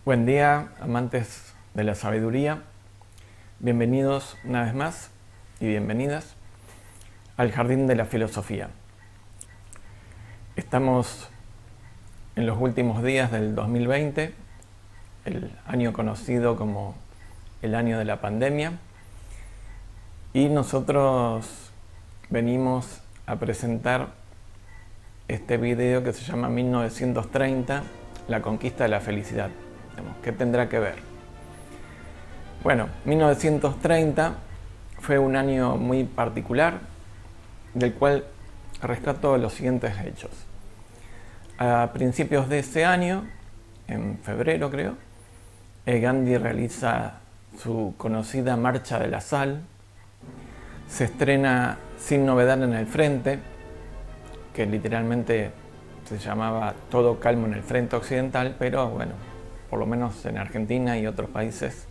Buen día, amantes de la sabiduría. Bienvenidos una vez más y bienvenidas al Jardín de la Filosofía. Estamos en los últimos días del 2020, el año conocido como el año de la pandemia, y nosotros venimos a presentar este video que se llama 1930, la conquista de la felicidad. ¿Qué tendrá que ver? Bueno, 1930 fue un año muy particular, del cual rescato los siguientes hechos. A principios de ese año, en febrero creo, Gandhi realiza su conocida Marcha de la Sal, se estrena Sin Novedad en el Frente, que literalmente se llamaba Todo Calmo en el Frente Occidental, pero bueno, por lo menos en Argentina y otros países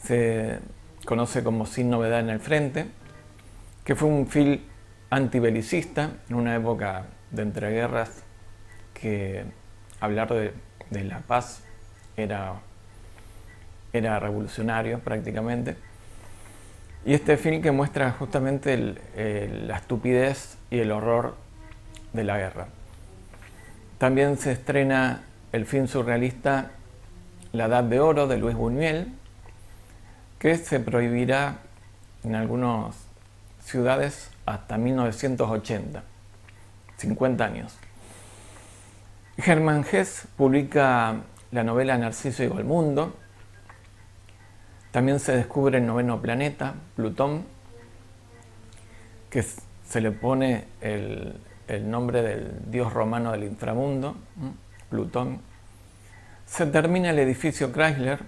se conoce como Sin Novedad en el Frente, que fue un film antibelicista en una época de entreguerras, que hablar de la paz era revolucionario prácticamente. Y este film que muestra justamente la estupidez y el horror de la guerra. También se estrena el film surrealista La Edad de Oro de Luis Buñuel, que se prohibirá en algunas ciudades hasta 1980, 50 años. Hermann Hesse publica la novela Narciso llegó al mundo. También se descubre el noveno planeta, Plutón, que se le pone el nombre del dios romano del inframundo, Plutón. Se termina el edificio Chrysler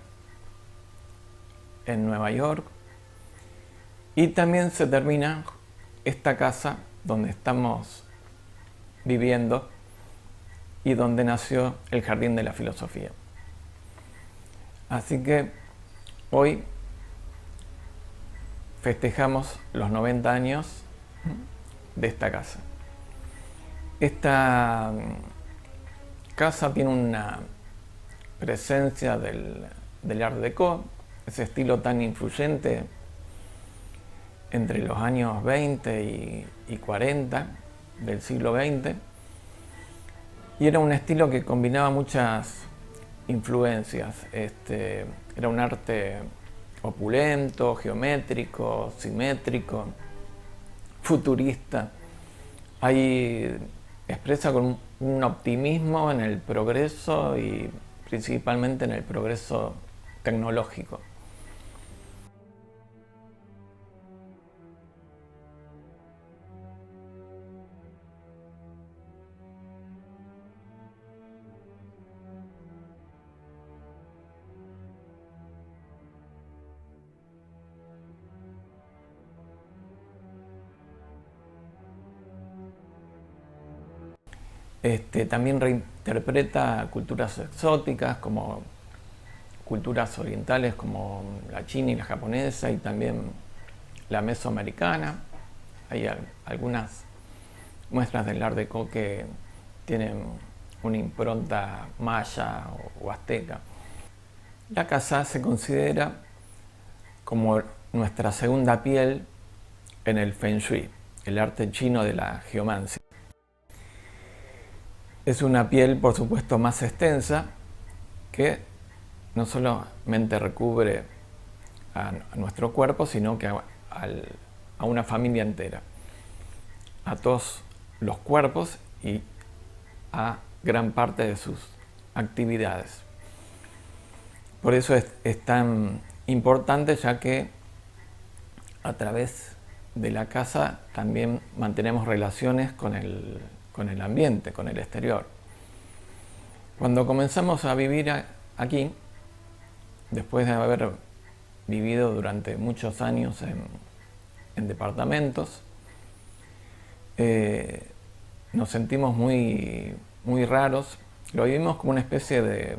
en Nueva York, y también se termina esta casa donde estamos viviendo y donde nació el Jardín de la Filosofía. Así que hoy festejamos los 90 años de esta casa. Esta casa tiene una presencia del Art Deco, ese estilo tan influyente entre los años 20 y 40 del siglo XX, y era un estilo que combinaba muchas influencias. Era un arte opulento, geométrico, simétrico, futurista. Ahí expresa con un optimismo en el progreso y principalmente en el progreso tecnológico. También reinterpreta culturas exóticas como culturas orientales como la china y la japonesa, y también la mesoamericana. Hay algunas muestras del Art Deco que tienen una impronta maya o azteca. La casa se considera como nuestra segunda piel en el Feng Shui, el arte chino de la geomancia. Es una piel, por supuesto, más extensa, que no solamente recubre a nuestro cuerpo, sino que a una familia entera, a todos los cuerpos y a gran parte de sus actividades. Por eso es tan importante, ya que a través de la casa también mantenemos relaciones con el ambiente, con el exterior. Cuando comenzamos a vivir aquí, después de haber vivido durante muchos años en departamentos, nos sentimos muy raros. Lo vivimos como una especie de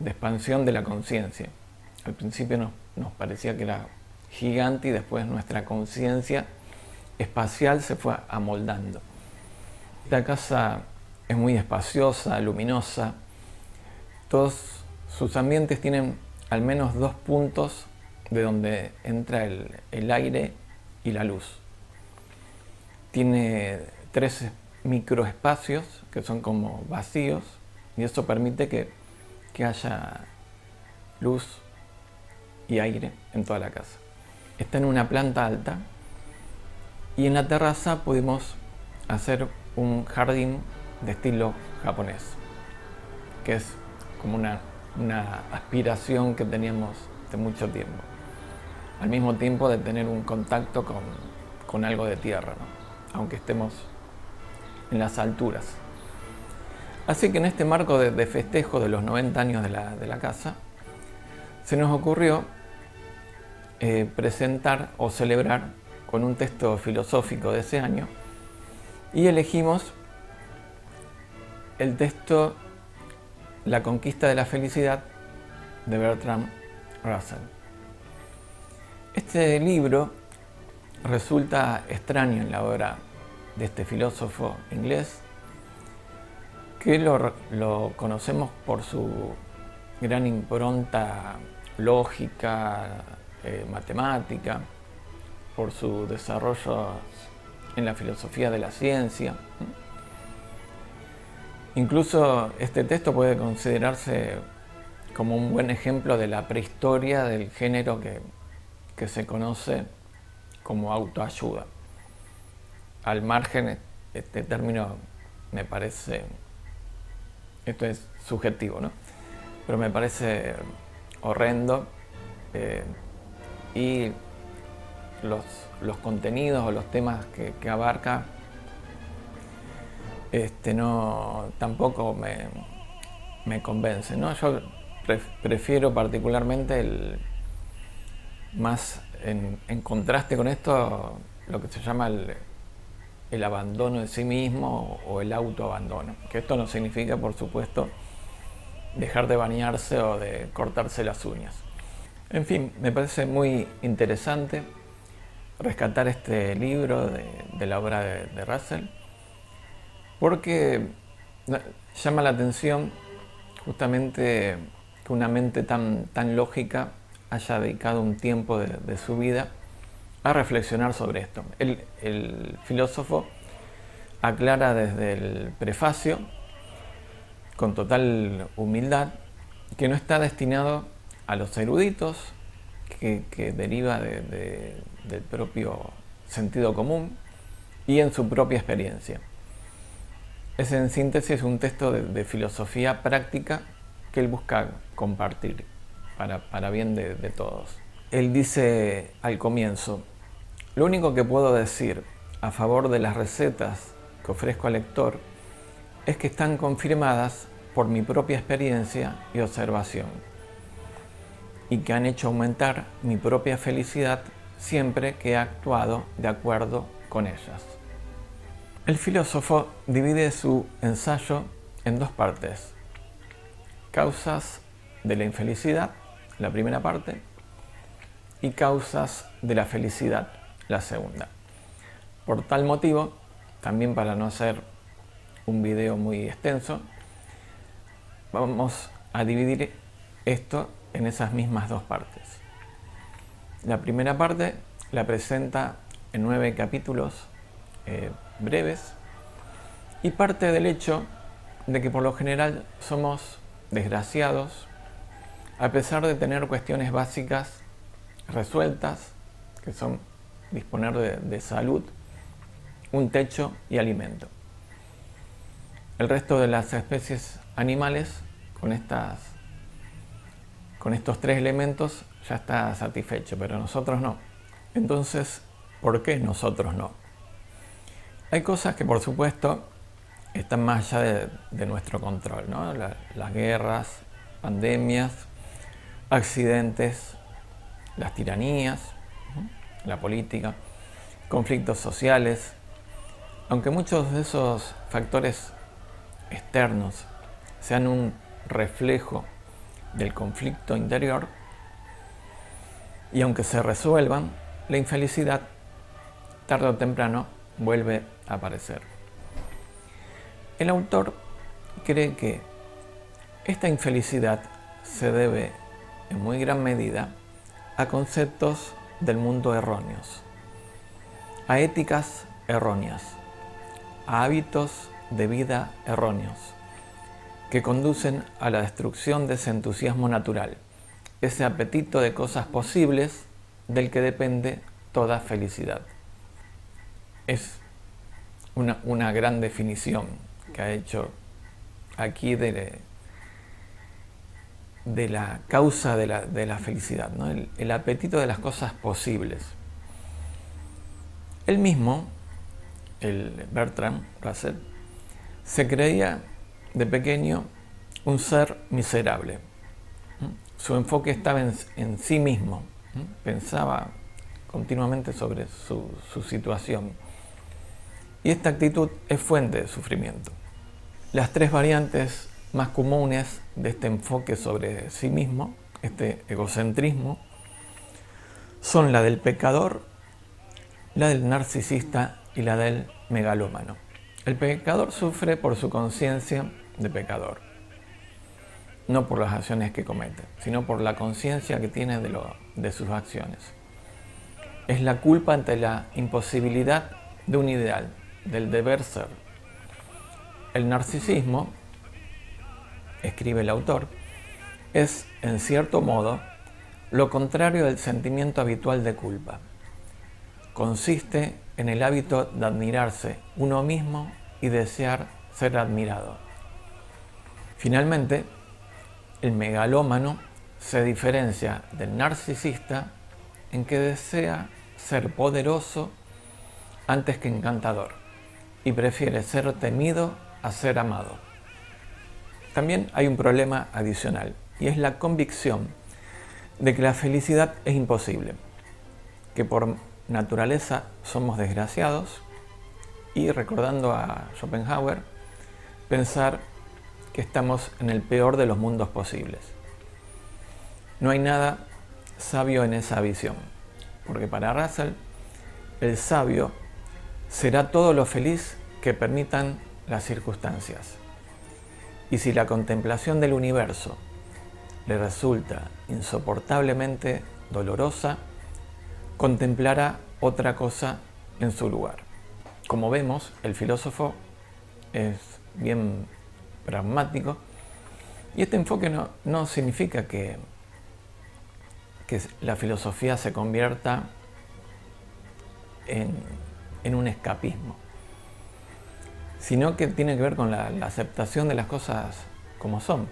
expansión de la conciencia. Al principio nos parecía que era gigante, y después nuestra conciencia espacial se fue amoldando. Esta casa es muy espaciosa, luminosa. Todos sus ambientes tienen al menos 2 puntos de donde entra el aire y la luz. Tiene 3 microespacios que son como vacíos, y eso permite que haya luz y aire en toda la casa. Está en una planta alta, y en la terraza pudimos hacer un jardín de estilo japonés, que es como una aspiración que teníamos de mucho tiempo, al mismo tiempo de tener un contacto con algo de tierra, ¿no? Aunque estemos en las alturas. Así que en este marco de festejo de los 90 años de la casa, se nos ocurrió presentar o celebrar con un texto filosófico de ese año, y elegimos el texto La conquista de la felicidad de Bertrand Russell. Este libro resulta extraño en la obra de este filósofo inglés, que lo conocemos por su gran impronta lógica, matemática, por su desarrollo en la filosofía de la ciencia. Incluso este texto puede considerarse como un buen ejemplo de la prehistoria del género que se conoce como autoayuda. Al margen, este término me parece, esto es subjetivo, ¿no? Pero me parece horrendo, y los contenidos o los temas que abarca tampoco me convence, ¿no? Yo prefiero particularmente más en contraste con esto, lo que se llama el abandono de sí mismo o el autoabandono. Que esto no significa, por supuesto, dejar de bañarse o de cortarse las uñas. En fin, me parece muy interesante rescatar este libro de la obra de Russell, porque llama la atención justamente que una mente tan lógica haya dedicado un tiempo de su vida a reflexionar sobre esto. El filósofo aclara desde el prefacio, con total humildad, que no está destinado a los eruditos, que deriva del propio sentido común y en su propia experiencia. Es, en síntesis, un texto de filosofía práctica que él busca compartir para bien de todos. Él dice al comienzo: lo único que puedo decir a favor de las recetas que ofrezco al lector es que están confirmadas por mi propia experiencia y observación, y que han hecho aumentar mi propia felicidad siempre que he actuado de acuerdo con ellas. El filósofo divide su ensayo en 2 partes: causas de la infelicidad, la primera parte, y causas de la felicidad, la segunda. Por tal motivo, también para no hacer un video muy extenso, vamos a dividir esto en esas mismas 2 partes. La primera parte la presenta en 9 capítulos breves, y parte del hecho de que por lo general somos desgraciados a pesar de tener cuestiones básicas resueltas, que son disponer de salud, un techo y alimento. El resto de las especies animales, con estos 3 elementos, ya está satisfecho, pero nosotros no. Entonces, ¿por qué nosotros no? Hay cosas que, por supuesto, están más allá de nuestro control, ¿no? Las guerras, pandemias, accidentes, las tiranías, la política, conflictos sociales. Aunque muchos de esos factores externos sean un reflejo del conflicto interior, y aunque se resuelvan, la infelicidad tarde o temprano vuelve a aparecer. El autor cree que esta infelicidad se debe en muy gran medida a conceptos del mundo erróneos, a éticas erróneas, a hábitos de vida erróneos que conducen a la destrucción de ese entusiasmo natural, ese apetito de cosas posibles del que depende toda felicidad. Es una gran definición que ha hecho aquí de la causa de la felicidad, ¿no? El apetito de las cosas posibles. Él mismo, el Bertrand Russell, se creía de pequeño un ser miserable. Su enfoque estaba en sí mismo. Pensaba continuamente sobre su situación. Y esta actitud es fuente de sufrimiento. Las tres variantes más comunes de este enfoque sobre sí mismo, este egocentrismo, son la del pecador, la del narcisista y la del megalómano. El pecador sufre por su conciencia de pecador, no por las acciones que comete, sino por la conciencia que tiene de sus acciones. Es la culpa ante la imposibilidad de un ideal, del deber ser. El narcisismo, escribe el autor, es, en cierto modo, lo contrario del sentimiento habitual de culpa. Consiste en el hábito de admirarse uno mismo y desear ser admirado. Finalmente, el megalómano se diferencia del narcisista en que desea ser poderoso antes que encantador y prefiere ser temido a ser amado. También hay un problema adicional y es la convicción de que la felicidad es imposible, que por naturaleza somos desgraciados y, recordando a Schopenhauer, pensar que estamos en el peor de los mundos posibles. No hay nada sabio en esa visión, porque para Russell el sabio será todo lo feliz que permitan las circunstancias. Y si la contemplación del universo le resulta insoportablemente dolorosa, contemplará otra cosa en su lugar. Como vemos, el filósofo es bien pragmático y este enfoque no significa que la filosofía se convierta en un escapismo, sino que tiene que ver con la aceptación de las cosas como son.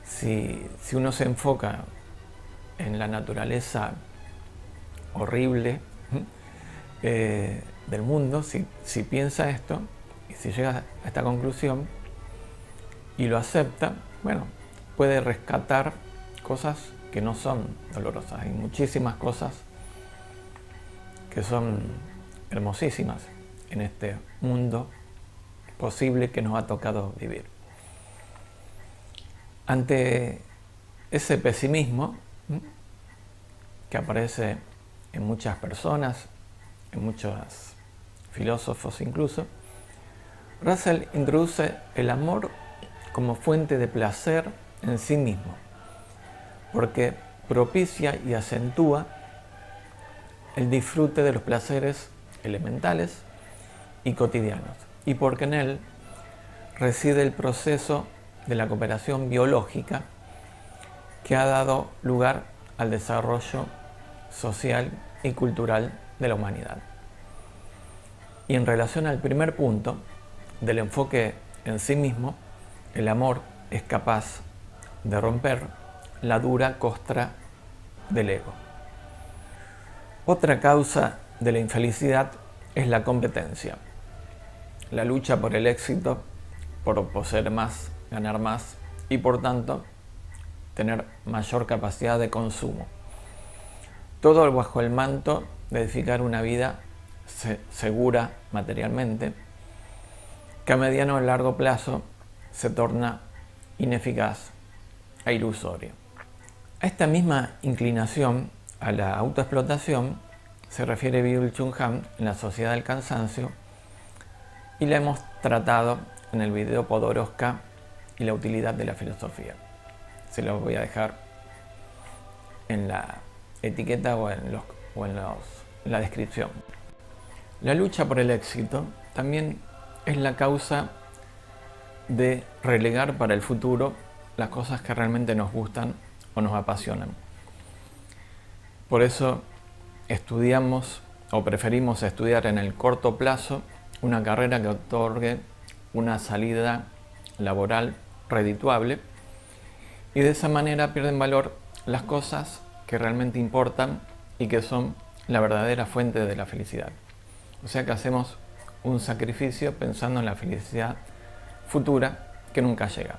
Si uno se enfoca en la naturaleza horrible del mundo, si piensa esto y si llega a esta conclusión y lo acepta, bueno, puede rescatar cosas que no son dolorosas. Hay muchísimas cosas que son hermosísimas en este mundo posible que nos ha tocado vivir. Ante ese pesimismo que aparece en muchas personas, en muchos filósofos incluso, Russell introduce el amor como fuente de placer en sí mismo, porque propicia y acentúa el disfrute de los placeres elementales y cotidianos, y porque en él reside el proceso de la cooperación biológica que ha dado lugar al desarrollo social y cultural de la humanidad. Y en relación al primer punto del enfoque en sí mismo, el amor es capaz de romper la dura costra del ego. Otra causa de la infelicidad es la competencia, la lucha por el éxito, por poseer más, ganar más y por tanto tener mayor capacidad de consumo. Todo bajo el manto de edificar una vida segura materialmente, que a mediano o largo plazo se torna ineficaz e ilusoria. A esta misma inclinación a la autoexplotación se refiere Byung-Chul Han en La Sociedad del Cansancio y la hemos tratado en el video Podoroska y la utilidad de la filosofía. se los voy a dejar en la etiqueta o en la descripción. La lucha por el éxito también es la causa de relegar para el futuro las cosas que realmente nos gustan o nos apasionan. Por eso estudiamos o preferimos estudiar en el corto plazo una carrera que otorgue una salida laboral redituable, y de esa manera pierden valor las cosas que realmente importan y que son la verdadera fuente de la felicidad. O sea que hacemos un sacrificio pensando en la felicidad futura que nunca llega.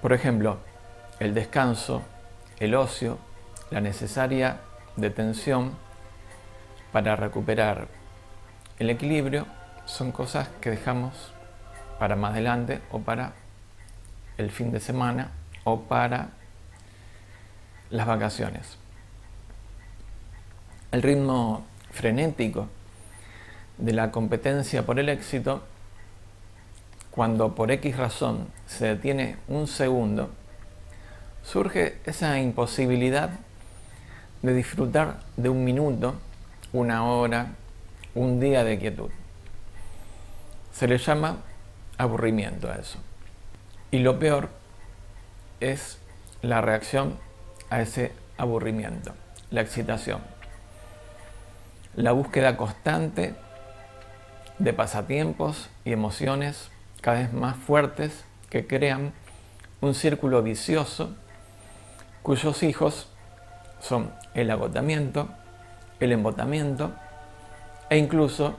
Por ejemplo, el descanso, el ocio, la necesaria detención para recuperar el equilibrio son cosas que dejamos para más adelante, o para el fin de semana, o para las vacaciones. El ritmo frenético de la competencia por el éxito, cuando por X razón se detiene un segundo, surge esa imposibilidad de disfrutar de un minuto, una hora, un día de quietud. Se le llama aburrimiento a eso. Y lo peor es la reacción a ese aburrimiento, la excitación, la búsqueda constante de pasatiempos y emociones cada vez más fuertes que crean un círculo vicioso cuyos hijos son el agotamiento, el embotamiento e incluso,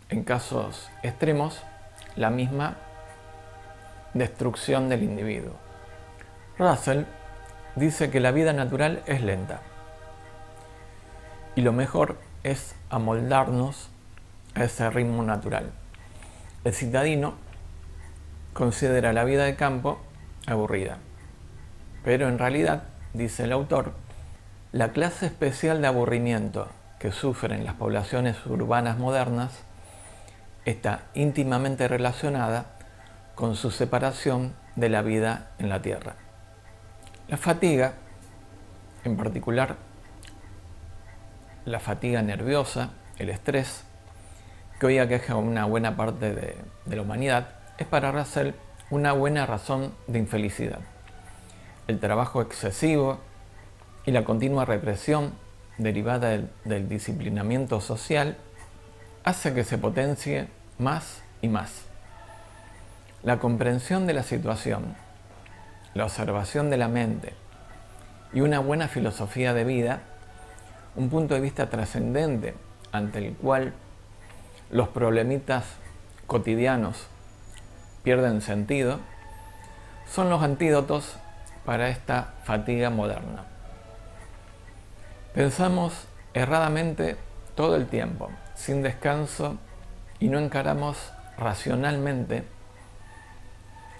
en casos extremos, la misma destrucción del individuo. Russell dice que la vida natural es lenta y lo mejor es amoldarnos a ese ritmo natural. El citadino considera la vida de campo aburrida, pero en realidad, dice el autor, la clase especial de aburrimiento que sufren las poblaciones urbanas modernas está íntimamente relacionada con su separación de la vida en la tierra. La fatiga, en particular la fatiga nerviosa, el estrés, que hoy aqueja a una buena parte de la humanidad, es para Russell una buena razón de infelicidad. El trabajo excesivo y la continua represión derivada del disciplinamiento social hace que se potencie más y más. La comprensión de la situación, la observación de la mente y una buena filosofía de vida, un punto de vista trascendente ante el cual los problemitas cotidianos pierden sentido, son los antídotos para esta fatiga moderna. Pensamos erradamente todo el tiempo, sin descanso, y no encaramos racionalmente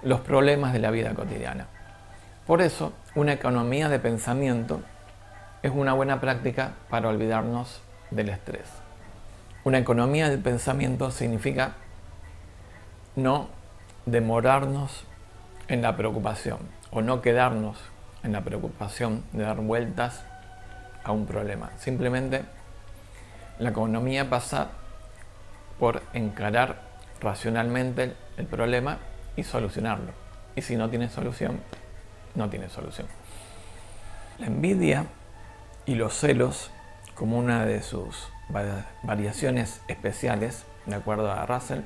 los problemas de la vida cotidiana. Por eso, una economía de pensamiento es una buena práctica para olvidarnos del estrés. Una economía del pensamiento significa no demorarnos en la preocupación o no quedarnos en la preocupación de dar vueltas a un problema. Simplemente la economía pasa por encarar racionalmente el problema y solucionarlo. Y si no tiene solución, no tiene solución. La envidia y los celos, como una de sus variaciones especiales, de acuerdo a Russell,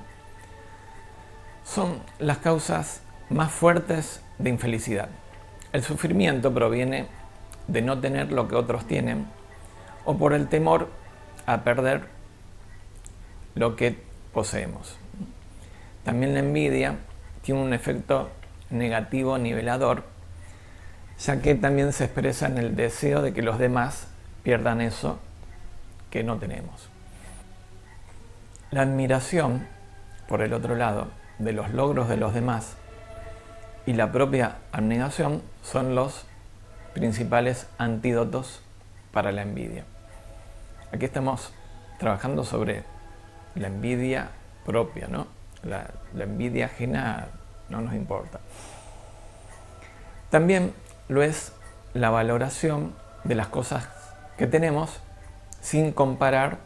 son las causas más fuertes de infelicidad. El sufrimiento proviene de no tener lo que otros tienen o por el temor a perder lo que poseemos. También la envidia tiene un efecto negativo nivelador, ya que también se expresa en el deseo de que los demás pierdan eso que no tenemos. La admiración, por el otro lado, de los logros de los demás y la propia abnegación son los principales antídotos para la envidia. Aquí estamos trabajando sobre la envidia propia, ¿no? La envidia ajena no nos importa. También lo es la valoración de las cosas que tenemos sin comparar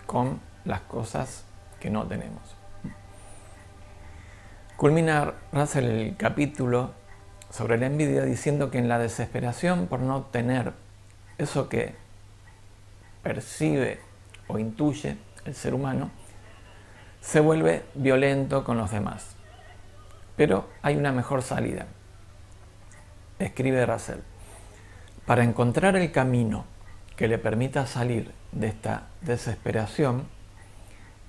con las cosas que no tenemos. Culmina Russell el capítulo sobre la envidia diciendo que en la desesperación por no tener eso que percibe o intuye el ser humano, se vuelve violento con los demás. Pero hay una mejor salida. Escribe Russell: para encontrar el camino que le permita salir de esta desesperación,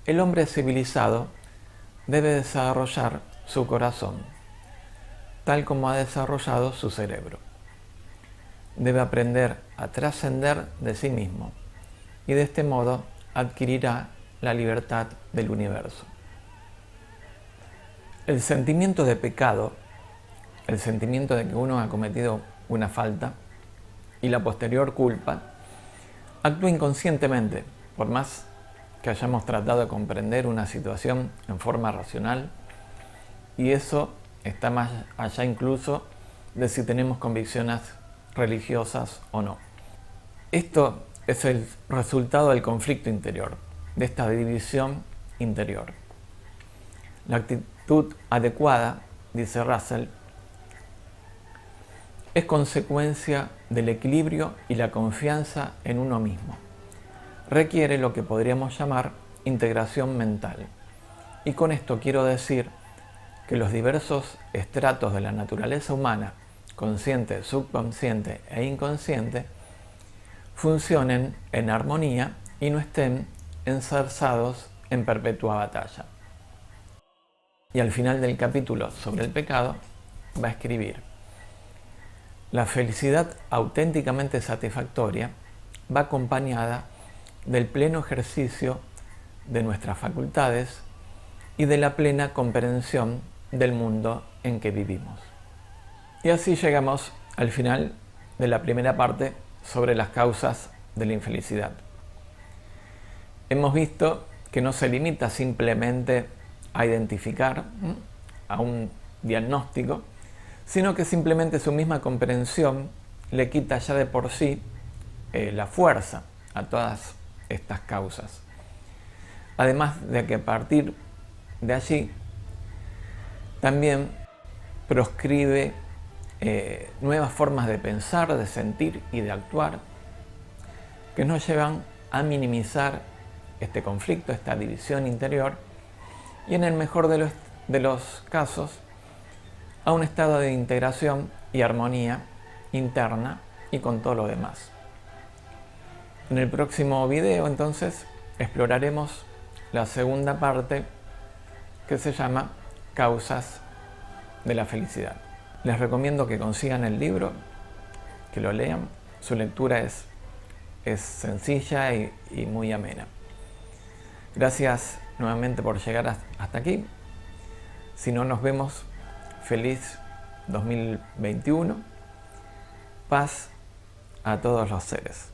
el hombre civilizado debe desarrollar su corazón, tal como ha desarrollado su cerebro. Debe aprender a trascender de sí mismo y de este modo adquirirá la libertad del universo. El sentimiento de pecado, el sentimiento de que uno ha cometido una falta y la posterior culpa, actúa inconscientemente, por más que hayamos tratado de comprender una situación en forma racional, y eso está más allá incluso de si tenemos convicciones religiosas o no. Esto es el resultado del conflicto interior, de esta división interior. La actitud adecuada, dice Russell, es consecuencia del equilibrio y la confianza en uno mismo. Requiere lo que podríamos llamar integración mental. Y con esto quiero decir que los diversos estratos de la naturaleza humana, consciente, subconsciente e inconsciente, funcionen en armonía y no estén enzarzados en perpetua batalla. Y al final del capítulo sobre el pecado va a escribir: la felicidad auténticamente satisfactoria va acompañada del pleno ejercicio de nuestras facultades y de la plena comprensión del mundo en que vivimos. Y así llegamos al final de la primera parte sobre las causas de la infelicidad. Hemos visto que no se limita simplemente a identificar, a un diagnóstico, sino que simplemente su misma comprensión le quita ya de por sí la fuerza a todas estas causas. Además de que a partir de allí también proscribe nuevas formas de pensar, de sentir y de actuar que nos llevan a minimizar este conflicto, esta división interior, y en el mejor de los casos a un estado de integración y armonía interna y con todo lo demás. En el próximo video entonces exploraremos la segunda parte, que se llama Causas de la felicidad. Les recomiendo que consigan el libro, que lo lean. Su lectura es sencilla y muy amena. Gracias nuevamente por llegar hasta aquí. Si no nos vemos, feliz 2021. Paz a todos los seres.